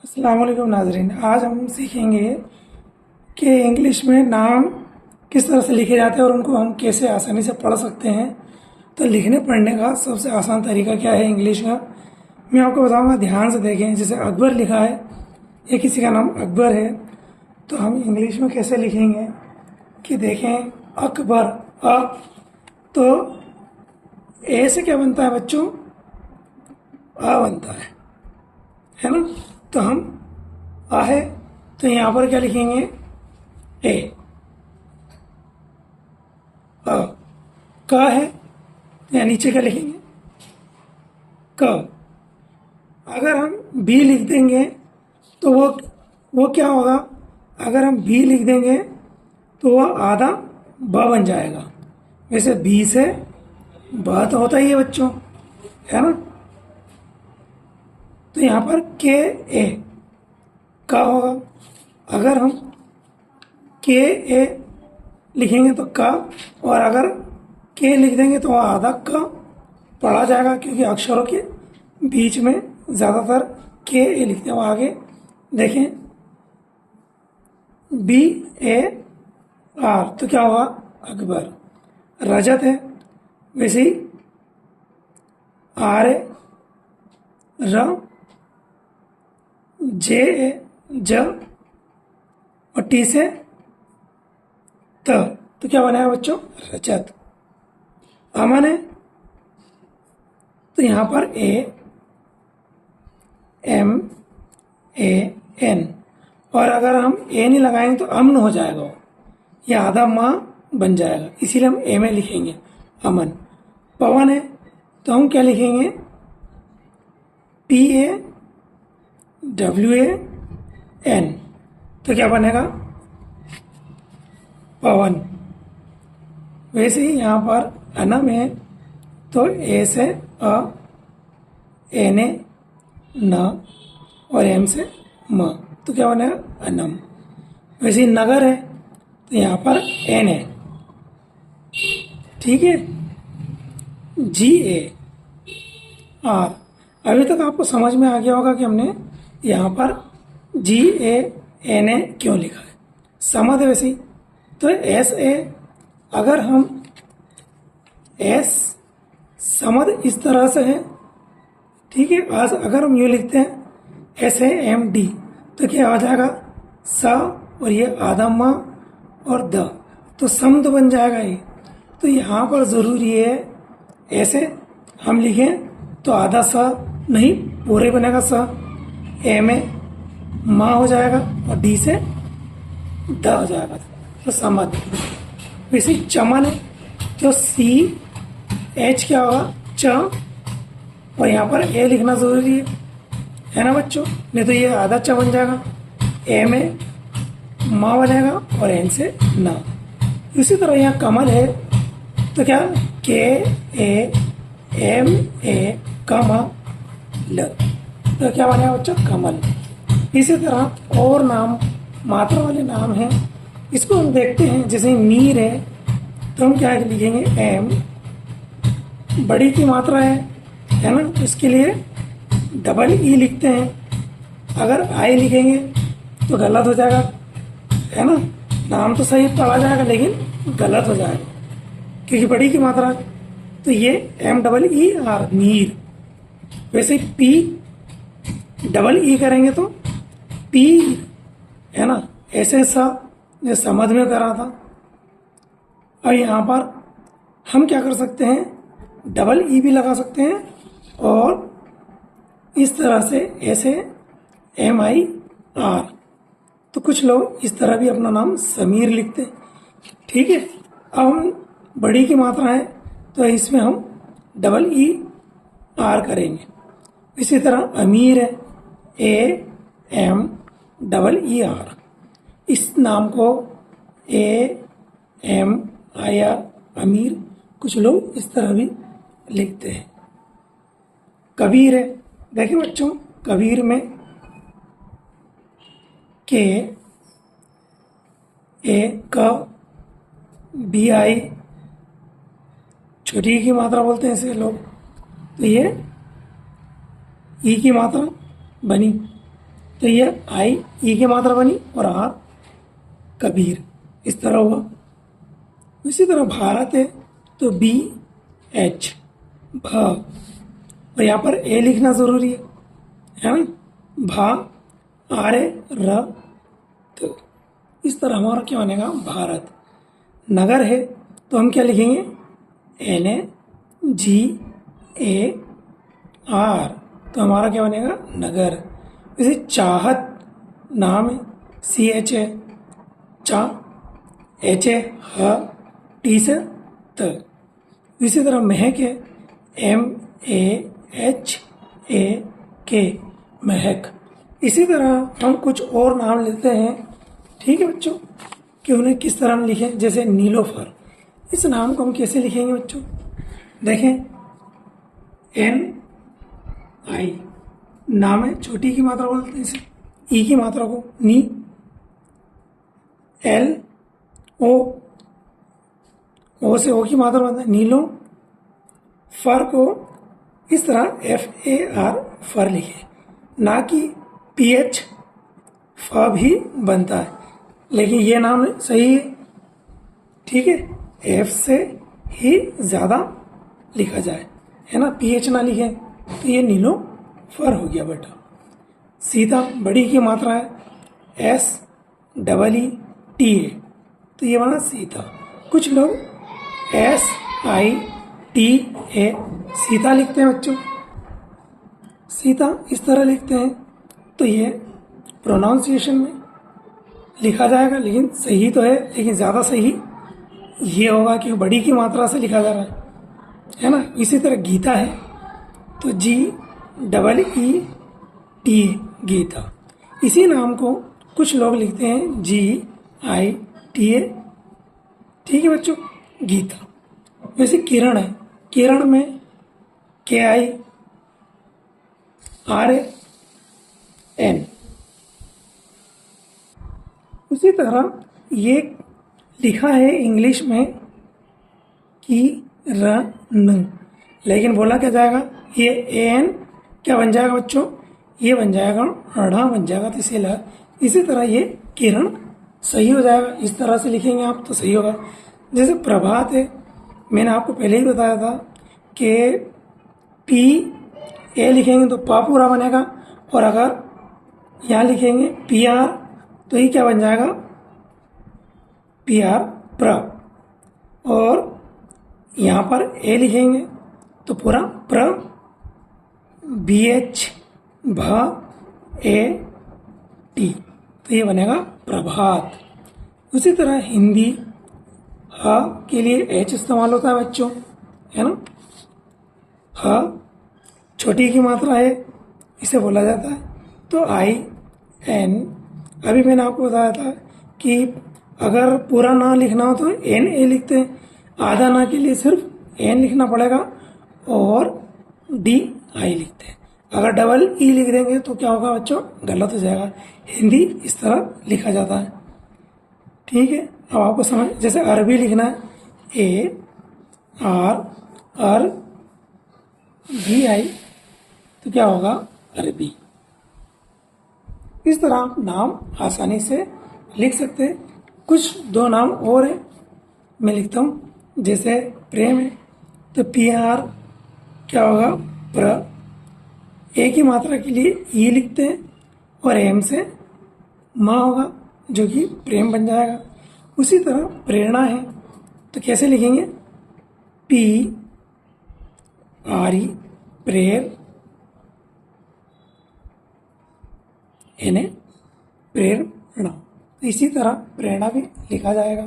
अस्सलाम वालेकुम नाज़रीन। आज हम सीखेंगे कि इंग्लिश में नाम किस तरह से लिखे जाते हैं और उनको हम कैसे आसानी से पढ़ सकते हैं। तो लिखने पढ़ने का सबसे आसान तरीका क्या है इंग्लिश का, मैं आपको बताऊंगा। ध्यान से देखें। जैसे अकबर लिखा है, ये किसी का नाम अकबर है, तो हम इंग्लिश में कैसे लिखेंगे कि देखें अकबर। अ तो ए से क्या बनता है बच्चों? अ बनता है ना। तो हम आ है तो यहाँ पर क्या लिखेंगे? ए। अ क है तो यहाँ नीचे क्या लिखेंगे? क। अगर हम बी लिख देंगे तो वो क्या होगा? अगर हम बी लिख देंगे तो वह आधा ब बन जाएगा। वैसे बी से ब तो होता ही है बच्चों, है ना। तो यहाँ पर के ए का होगा। अगर हम के ए लिखेंगे तो का, और अगर के लिख देंगे तो वह आधा का पढ़ा जाएगा, क्योंकि अक्षरों के बीच में ज़्यादातर के ए लिखते हैं। आगे देखें बी ए आर तो क्या होगा? अकबर। रजत है, वैसे ही आर है, र जे ए ज, और टी से त तो क्या बनाया बच्चों? रजत। अमन है तो यहाँ पर ए एम ए एन, और अगर हम ए नहीं लगाएंगे तो अमन हो जाएगा, वो यह आधा माँ बन जाएगा, इसीलिए हम ए में लिखेंगे अमन। पवन है तो हम क्या लिखेंगे? P A W A N, तो क्या बनेगा? पवन। वैसे ही यहाँ पर अनम है तो ए से अ, एन ए न, और एम से म, तो क्या बनेगा? अनम। वैसे ही नगर है तो यहाँ पर एन है, ठीक है, जी ए आर। अभी तक आपको समझ में आ गया होगा कि हमने यहाँ पर जी ए एन ए क्यों लिखा है। समझ है वैसे ही। तो एस ए, अगर हम एस समझ इस तरह से है, ठीक है। आज अगर हम यूँ लिखते हैं एस ए एम डी तो क्या आ जाएगा? स, और ये आधा म और द, तो समद बन जाएगा ये। तो यहाँ पर ज़रूरी है ऐसे हम लिखें तो आधा स नहीं पूरे बनेगा स, ए में माँ हो जाएगा और डी से द हो जाएगा, तो समद। वैसे चमन है तो सी एच क्या होगा? च, और यहाँ पर ए लिखना जरूरी है ना बच्चों, नहीं तो ये आधा च बन जाएगा। ए में माँ बनेगा और एन से न। इसी तरह यहाँ कमल है तो क्या? के ए एम ए कमल, तो क्या बनेगा बच्चों? कमल। इसी तरह और नाम मात्रा वाले नाम हैं, इसको हम देखते हैं। जैसे मीर है तो हम क्या लिखेंगे? एम, बड़ी की मात्रा है ना, इसके लिए डबल ई लिखते हैं। अगर आई लिखेंगे तो गलत हो जाएगा, है ना। नाम तो सही पढ़ा जाएगा लेकिन गलत हो जाएगा क्योंकि बड़ी की मात्रा है। तो ये M double E R, Meer. वैसे पी डबल ई करेंगे तो पी, है ना, ऐसे सा जो समझ में करा था। और यहाँ पर हम क्या कर सकते हैं? डबल ई भी लगा सकते हैं, और इस तरह से ऐसे एम आई आर। तो कुछ लोग इस तरह भी अपना नाम समीर लिखते हैं, ठीक है। अब हम बड़ी की मात्रा है तो इसमें हम डबल ई आर करेंगे। इसी तरह अमीर है, A M double E R. इस नाम को ए एम आई आर, अमीर, कुछ लोग इस तरह भी लिखते हैं। कबीर है, देखिए बच्चों, कबीर में के ए क बी आई, छोटी की मात्रा बोलते हैं इसे लोग, तो ये ई की मात्रा बनी। तो ये आई ई की मात्रा बनी और आर कबीर, इस तरह हुआ। इसी तरह भारत है तो बी एच भ, और यहाँ पर ए लिखना जरूरी है ना, भा आर ए र, तो इस तरह हमारा क्या बनेगा भारत। नगर है तो हम क्या लिखेंगे, N A ji A R, तो हमारा क्या बनेगा नगर। जैसे चाहत नाम है, सी एच ए चा, एच ए ह, टी से त। इसी तरह महक है, एम ए एच ए के महक। इसी तरह हम कुछ और नाम लेते हैं, ठीक है बच्चों, कि उन्हें किस तरह हम लिखें। जैसे नीलोफर, इस नाम को हम कैसे लिखेंगे बच्चों, देखें, एन आई नाम है, छोटी की मात्रा बोलते हैं इसे, ई की मात्रा को नी, एल ओ से ओ की मात्रा बनता है नीलो, फर को इस तरह एफ ए आर फर लिखे, ना कि पी एच फ भी बनता है, लेकिन ये नाम सही है, ठीक है, एफ से ही ज्यादा लिखा जाए, है ना, पी एच ना लिखे, तो ये नीलो फर हो गया बेटा। सीता बड़ी की मात्रा है, S double E T A, तो ये बना सीता। कुछ लोग S I T A Sita लिखते हैं बच्चों, सीता इस तरह लिखते हैं, तो ये प्रोनाउंसिएशन में लिखा जाएगा, लेकिन सही तो है, लेकिन ज़्यादा सही ये होगा कि बड़ी की मात्रा से लिखा जा रहा है ना। इसी तरह गीता है तो जी डबल ई टी गीता। इसी नाम को कुछ लोग लिखते हैं जी आई टी ए, ठीक है बच्चों, गीता। वैसे किरण है, किरण में के आई आर ए एन। उसी तरह ये लिखा है इंग्लिश में कि र न, लेकिन बोला क्या जाएगा, ये ए एन क्या बन जाएगा बच्चों, ये बन जाएगा अढ़ा बन जाएगा, तो इसे लगा। इसी तरह ये किरण सही हो जाएगा, इस तरह से लिखेंगे आप तो सही होगा। जैसे प्रभात है, मैंने आपको पहले ही बताया था कि पी ए लिखेंगे तो पा पूरा बनेगा, और अगर यहाँ लिखेंगे पी आर तो ये क्या बन जाएगा, पी आर प्र, और यहाँ पर ए लिखेंगे तो पूरा प्र बी एच भ ए टी, तो ये बनेगा प्रभात। उसी तरह हिंदी ह के लिए एच इस्तेमाल होता है बच्चों, है ना, ह छोटी की मात्रा है, इसे बोला जाता है। तो आई एन, अभी मैंने आपको बताया था कि अगर पूरा ना लिखना हो तो एन ए लिखते हैं, आधा ना के लिए सिर्फ एन लिखना पड़ेगा और डी आई लिखते हैं। अगर डबल ई लिख देंगे तो क्या होगा बच्चों, गलत हो जाएगा। हिंदी इस तरह लिखा जाता है, ठीक है। अब आपको समझ, जैसे अरबी लिखना है, A R or B I, तो क्या होगा अरबी। इस तरह आप नाम आसानी से लिख सकते हैं। कुछ दो नाम और है, मैं लिखता हूँ, जैसे प्रेम है तो पी आर क्या होगा प्र, ए की मात्रा के लिए ई लिखते हैं, और एम से माँ होगा जो कि प्रेम बन जाएगा। उसी तरह प्रेरणा है तो कैसे लिखेंगे, पी आर ई प्रेर, एन ए प्रेरणा। इसी तरह प्रेरणा भी लिखा जाएगा।